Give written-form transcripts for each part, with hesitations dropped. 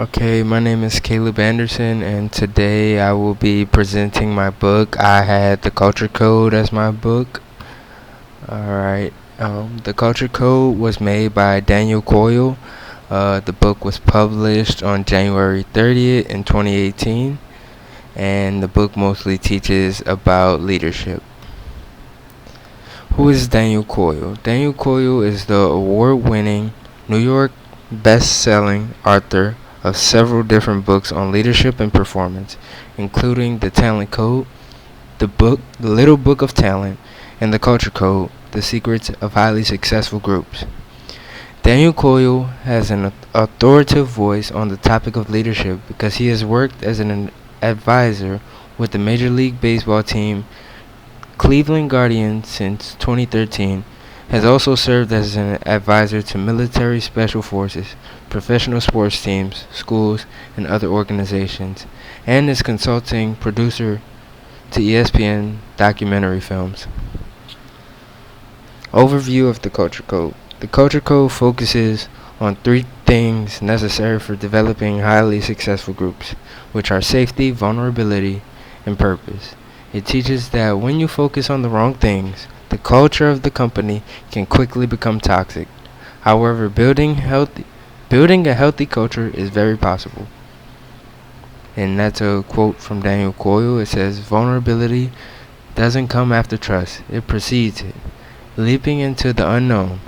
Okay, my name is Caleb Anderson, and today I will be presenting my book. I had The Culture Code as my book. Alright, The Culture Code was made by Daniel Coyle. The book was published on January 30th in 2018, and the book mostly teaches about leadership. Who is Daniel Coyle? Daniel Coyle is the award-winning New York best-selling author of several different books on leadership and performance, including The Talent Code, The Little Book of Talent, and The Culture Code, The Secrets of Highly Successful Groups. Daniel Coyle has an authoritative voice on the topic of leadership because he has worked as an advisor with the Major League Baseball team Cleveland Guardians since 2013, has also served as an advisor to military special forces, professional sports teams, schools, and other organizations, and is consulting producer to ESPN documentary films. Overview of the Culture Code. The Culture Code focuses on three things necessary for developing highly successful groups, which are safety, vulnerability, and purpose. It teaches that when you focus on the wrong things, the culture of the company can quickly become toxic. However, building a healthy culture is very possible. And that's a quote from Daniel Coyle. It says, "Vulnerability doesn't come after trust, it precedes it. Leaping into the unknown,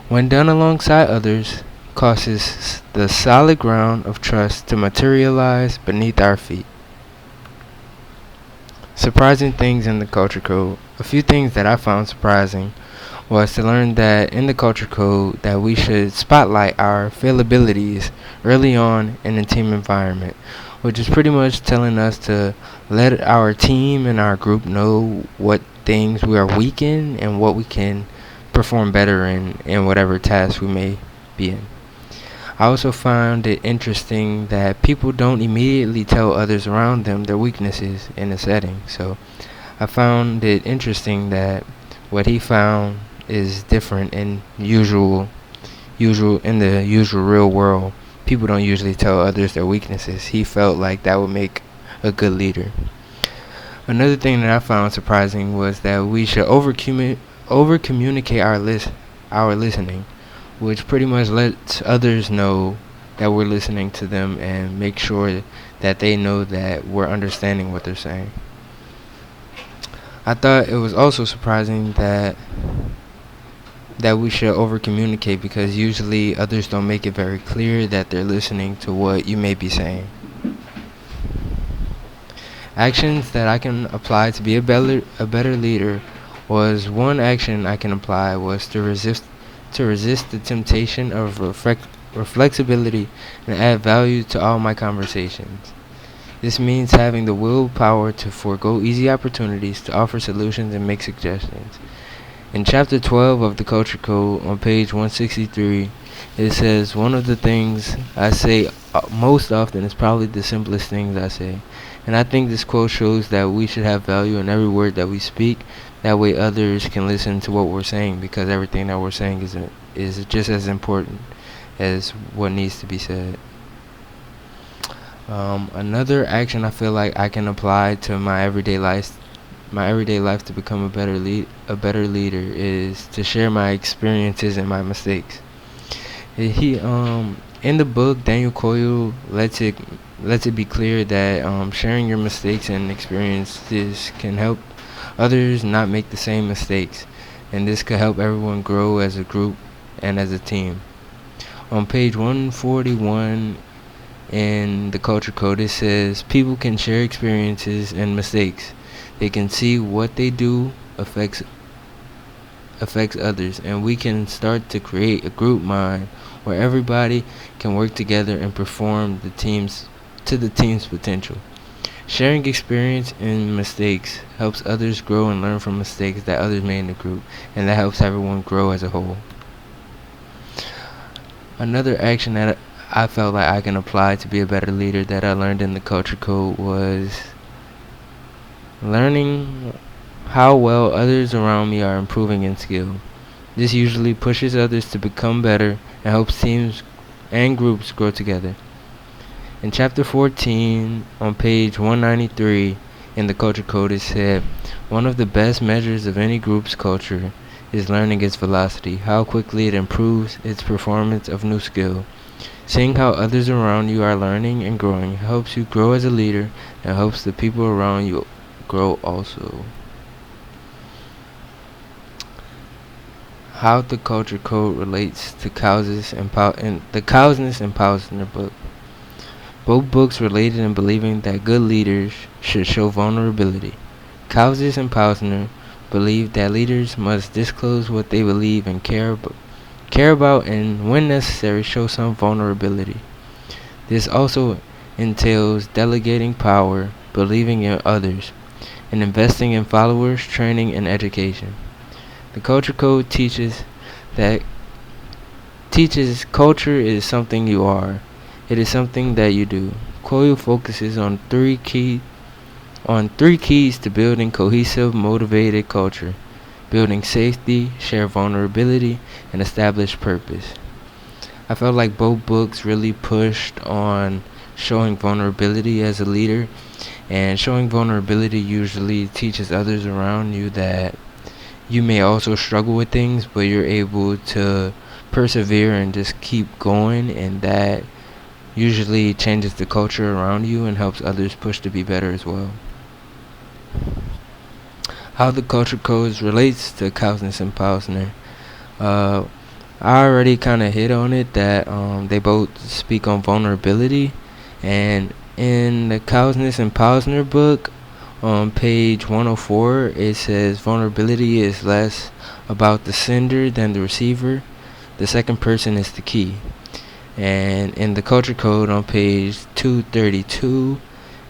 when done alongside others, causes the solid ground of trust to materialize beneath our feet." Surprising things in the Culture Code. A few things that I found surprising was to learn that in the Culture Code that we should spotlight our failabilities early on in a team environment, which is pretty much telling us to let our team and our group know what things we are weak in and what we can perform better in whatever task we may be in. I also found it interesting that people don't immediately tell others around them their weaknesses in a setting. So I found it interesting that what he found is different in the usual real world. People don't usually tell others their weaknesses. He felt like that would make a good leader. Another thing that I found surprising was that we should over-communicate our listening, which pretty much lets others know that we're listening to them and make sure that they know that we're understanding what they're saying. I thought it was also surprising that we should over communicate because usually others don't make it very clear that they're listening to what you may be saying. Actions that I can apply to be a better leader was one action I can apply was to resist the temptation of reflexibility and add value to all my conversations. This means having the willpower to forego easy opportunities to offer solutions and make suggestions. In Chapter 12 of the Culture Code on page 163, it says, "One of the things I say most often is probably the simplest things I say." And I think this quote shows that we should have value in every word that we speak. That way others can listen to what we're saying because everything that we're saying is just as important as what needs to be said. Another action I feel like I can apply to my everyday life to become a better leader is to share my experiences and my mistakes. In the book, Daniel Coyle lets it be clear that sharing your mistakes and experiences can help others not make the same mistakes, and this could help everyone grow as a group and as a team. On page 141 in the Culture Code, it says, "People can share experiences and mistakes. They can see what they do affects others, and we can start to create a group mind where everybody can work together and perform the team's potential." Sharing experience and mistakes helps others grow and learn from mistakes that others made in the group, and that helps everyone grow as a whole. Another action that I felt like I can apply to be a better leader that I learned in the Culture Code was learning how well others around me are improving in skill. This usually pushes others to become better and helps teams and groups grow together. In chapter 14, on page 193 in the Culture Code, it said, "One of the best measures of any group's culture is learning its velocity, how quickly it improves its performance of new skill. Seeing how others around you are learning and growing helps you grow as a leader and helps the people around you grow also." How the Culture Code relates to Cousins and the Cousins and Pausner book. Both books related in believing that good leaders should show vulnerability. Cousins and Pausner believe that leaders must disclose what they believe and care about, and when necessary show some vulnerability. This also entails delegating power, believing in others, and investing in followers, training, and education. The Culture Code teaches culture is something you are. It is something that you do. Koyo focuses on three keys to building cohesive, motivated culture: building safety, share vulnerability, and establish purpose. I felt like both books really pushed on showing vulnerability as a leader, and showing vulnerability usually teaches others around you that you may also struggle with things, but you're able to persevere and just keep going, and that usually changes the culture around you and helps others push to be better as well. How the Culture Codes relates to Cousins and Pausner. I already kind of hit on it that they both speak on vulnerability, and in the Cousins and Pausner book, on page 104, it says vulnerability is less about the sender than the receiver. The second person is the key. And in the Culture Code on page 232,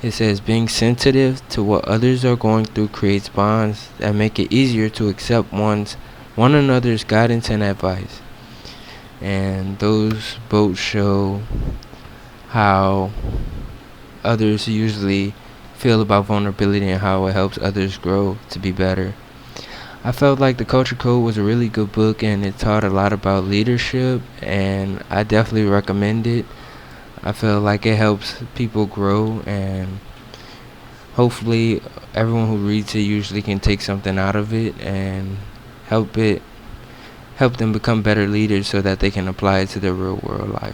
it says being sensitive to what others are going through creates bonds that make it easier to accept one another's guidance and advice. And those both show how others usually feel about vulnerability and how it helps others grow to be better. I felt like the Culture Code was a really good book, and it taught a lot about leadership, and I definitely recommend it. I feel like it helps people grow, and hopefully everyone who reads it usually can take something out of it and help them become better leaders so that they can apply it to their real world life.